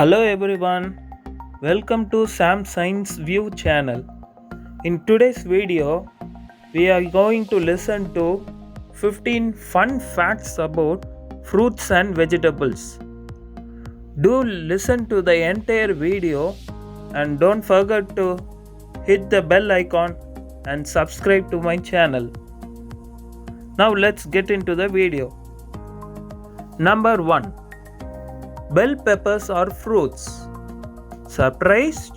Hello everyone, welcome to Sam Science View channel. In today's video, we are going to listen to 15 fun facts about fruits and vegetables. Do listen to the entire video and don't forget to hit the bell icon and subscribe to my channel. Now let's get into the video. Number 1. Bell peppers are fruits. Surprised?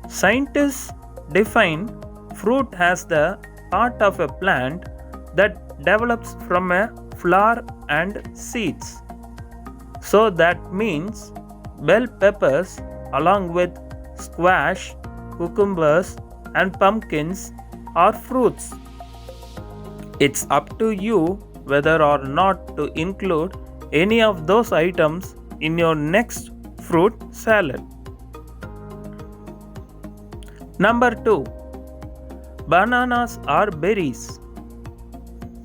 Scientists define fruit as the part of a plant that develops from a flower and seeds. So that means bell peppers, along with squash, cucumbers, and pumpkins, are fruits. It's up to you whether or not to include any of those items in your next fruit salad. Number 2. Bananas are berries.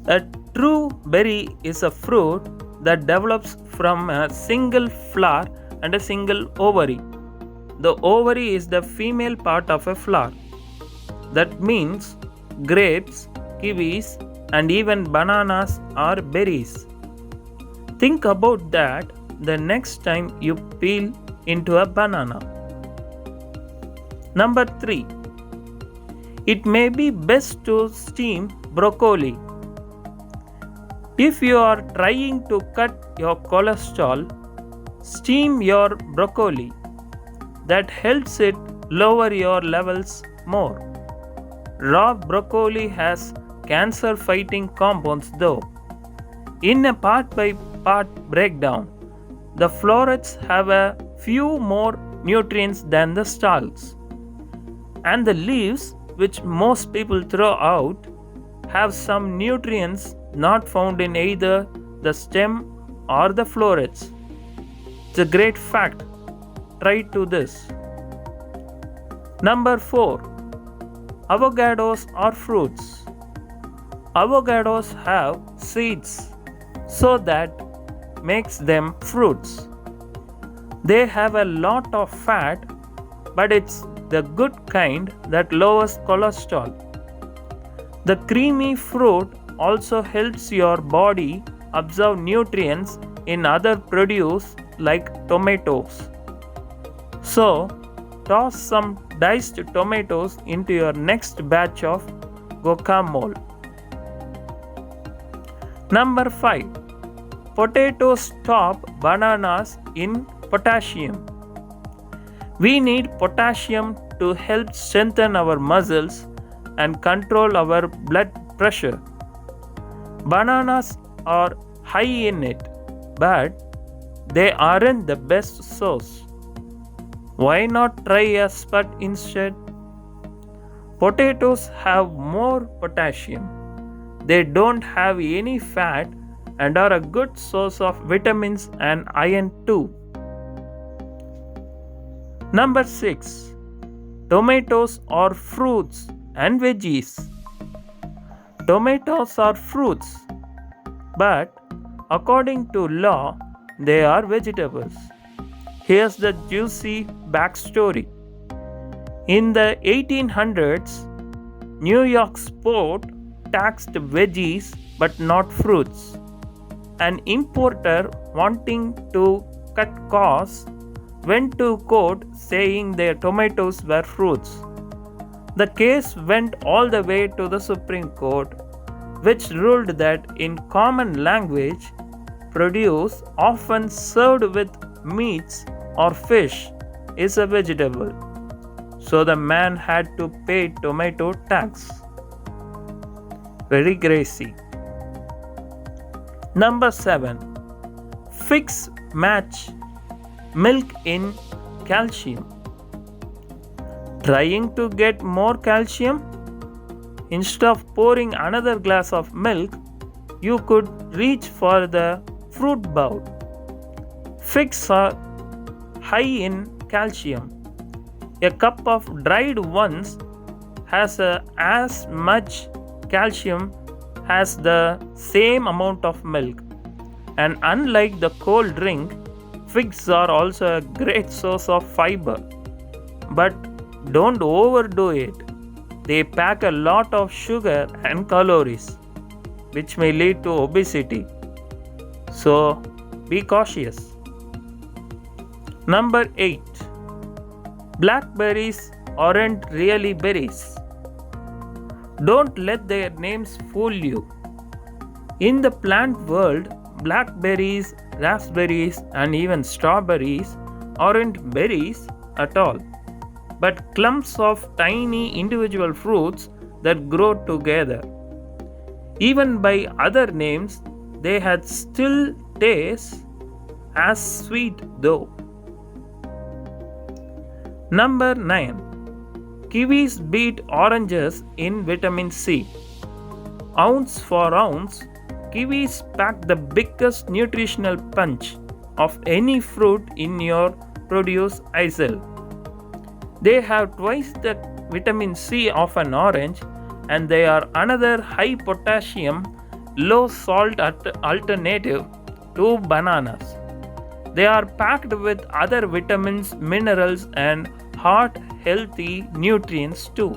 A true berry is a fruit that develops from a single flower and a single ovary. The ovary is the female part of a flower. That means grapes, kiwis, and even bananas are berries. Think about that the next time you peel into a banana. Number 3. It may be best to steam broccoli. If you are trying to cut your cholesterol, steam your broccoli. That helps it lower your levels more. Raw broccoli has cancer fighting compounds though. In a part by part breakdown, the florets have a few more nutrients than the stalks, and the leaves, which most people throw out, have some nutrients not found in either the stem or the florets. It's a great fact. Try to this. Number 4. Avocados are fruits. Avocados have seeds, so that makes them fruits. They have a lot of fat, but it's the good kind that lowers cholesterol. The creamy fruit also helps your body absorb nutrients in other produce like tomatoes. So, toss some diced tomatoes into your next batch of guacamole. Number 5. Potatoes top bananas in potassium. We need potassium to help strengthen our muscles and control our blood pressure. Bananas are high in it, but they aren't the best source. Why not try a spud instead? Potatoes have more potassium. They don't have any fat and are a good source of vitamins and iron too. Number 6. Tomatoes are fruits and veggies. Tomatoes are fruits, but according to law, they are vegetables. Here's the juicy backstory. In the 1800s, New York's port taxed veggies but not fruits. An importer wanting to cut costs went to court saying their tomatoes were fruits. The case went all the way to the Supreme Court, which ruled that in common language, produce often served with meats or fish is a vegetable. So the man had to pay tomato tax. Very gracie. Number 7. Fix match milk in calcium. Trying to get more calcium? Instead of pouring another glass of milk, you could reach for the fruit bowl. Figs are high in calcium. A cup of dried ones has as much calcium has the same amount of milk, and unlike the cold drink, Figs are also a great source of fiber, but don't overdo it. They pack a lot of sugar and calories, which may lead to obesity. So, be cautious. Number 8. Blackberries aren't really berries. Don't let their names fool you. In the plant world, blackberries, raspberries, and even strawberries aren't berries at all, but clumps of tiny individual fruits that grow together. Even by other names, they had still taste as sweet though. Number 9. Kiwis beat oranges in vitamin C. Ounce for ounce, kiwis pack the biggest nutritional punch of any fruit in your produce aisle. They have twice the vitamin C of an orange, and they are another high potassium, low salt alternative to bananas. They are packed with other vitamins, minerals, and heart healthy nutrients too.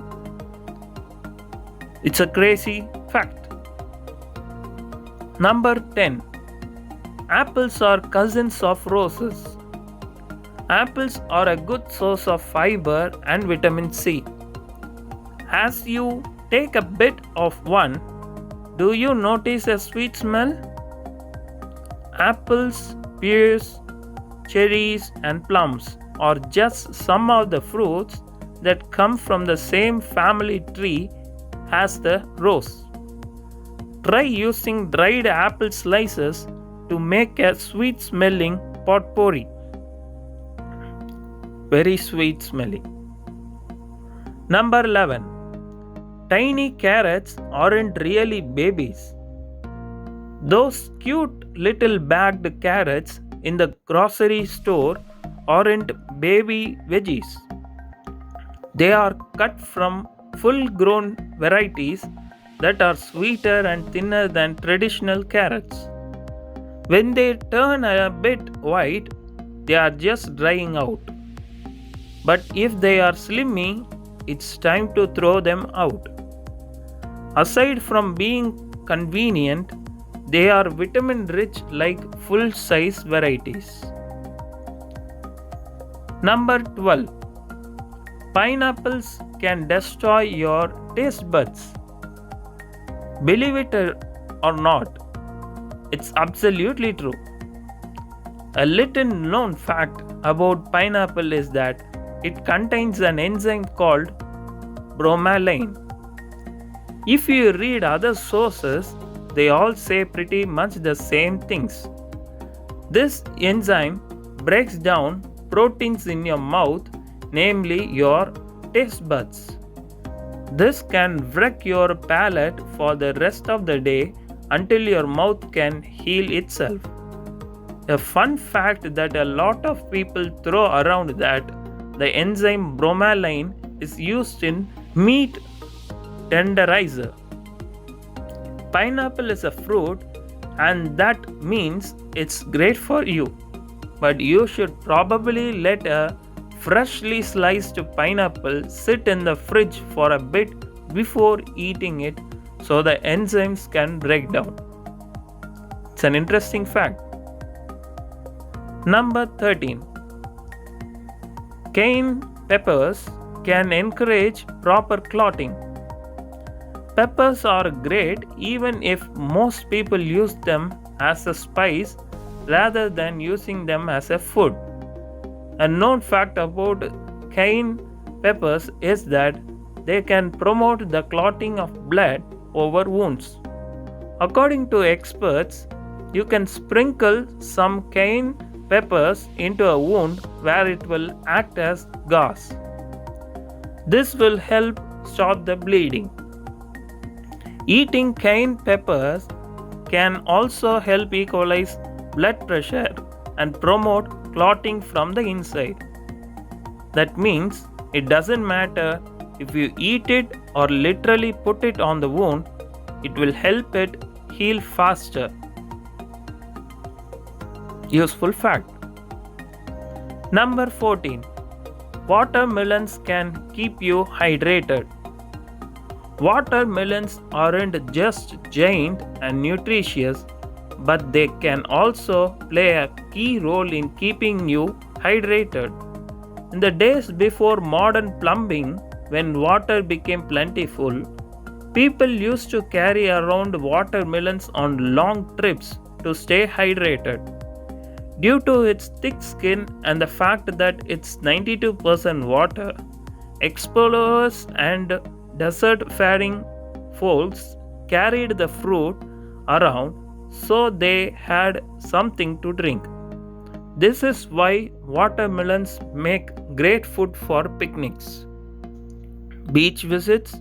It's a crazy fact. Number 10. Apples are cousins of roses. Apples are a good source of fiber and vitamin C. As you take a bit of one, do you notice a sweet smell? Apples, pears, cherries, and plums are just some of the fruits that come from the same family tree as the rose. Try using dried apple slices to make a sweet smelling potpourri. Very sweet smelling. Number 11. Tiny carrots aren't really babies. Those cute little bagged carrots in the grocery store aren't baby veggies. They are cut from full grown varieties that are sweeter and thinner than traditional carrots. When they turn a bit white, they are just drying out. But if they are slimy, it's time to throw them out. Aside from being convenient, they are vitamin rich like full size varieties. Number 12. Pineapples can destroy your taste buds. Believe it or not, it's absolutely true. A little known fact about pineapple is that it contains an enzyme called bromelain. If you read other sources, they all say pretty much the same things. This enzyme breaks down proteins in your mouth, namely your taste buds. This can wreck your palate for the rest of the day until your mouth can heal itself. A fun fact that a lot of people throw around that the enzyme bromelain is used in meat tenderizer. Pineapple is a fruit, and that means it's great for you. But you should probably let a freshly sliced pineapple sit in the fridge for a bit before eating it so the enzymes can break down. It's an interesting fact. Number 13. Cayenne peppers can encourage proper clotting. Peppers are great even if most people use them as a spice rather than using them as a food. A known fact about cayenne peppers is that they can promote the clotting of blood over wounds. According to experts, you can sprinkle some cayenne peppers into a wound where it will act as gauze. This will help stop the bleeding. Eating cayenne peppers can also help equalize blood pressure and promote clotting from the inside. That means it doesn't matter if you eat it or literally put it on the wound, it will help it heal faster. Useful fact. Number 14. Watermelons can keep you hydrated. Watermelons aren't just giant and nutritious, but they can also play a key role in keeping you hydrated. In the days before modern plumbing, when water became plentiful, people used to carry around watermelons on long trips to stay hydrated. Due to its thick skin and the fact that it's 92% water, explorers and desert faring folks carried the fruit around so they had something to drink. This is why watermelons make great food for picnics, beach visits,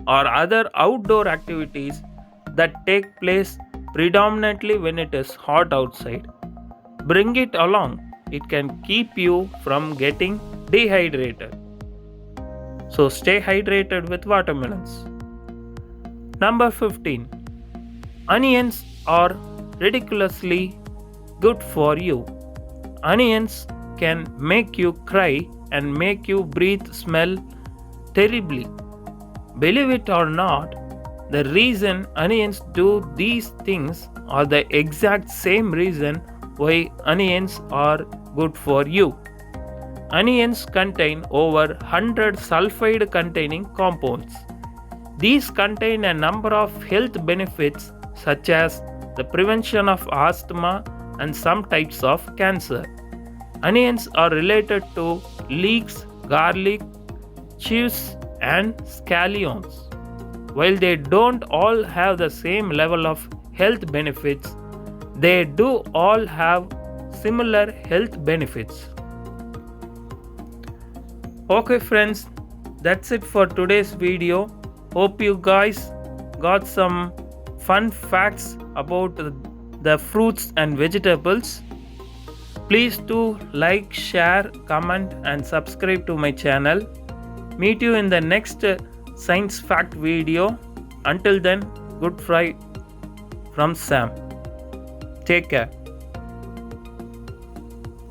or other outdoor activities that take place predominantly when it is hot outside. Bring it along, it can keep you from getting dehydrated. So stay hydrated with watermelons. Number 15. Onions are ridiculously good for you. Onions can make you cry and make you breathe smell terribly. Believe it or not, the reason onions do these things are the exact same reason why onions are good for you. Onions contain over 100 sulfide containing compounds. These contain a number of health benefits such as the prevention of asthma and some types of cancer. Onions are related to leeks, garlic, chives, and scallions. While they don't all have the same level of health benefits, they do all have similar health benefits. Okay friends, that's it for today's video. Hope you guys got some fun facts about the fruits and vegetables. Please do like, share, comment and subscribe to my channel. Meet you in the next science fact video. Until then, good fry from Sam. Take care.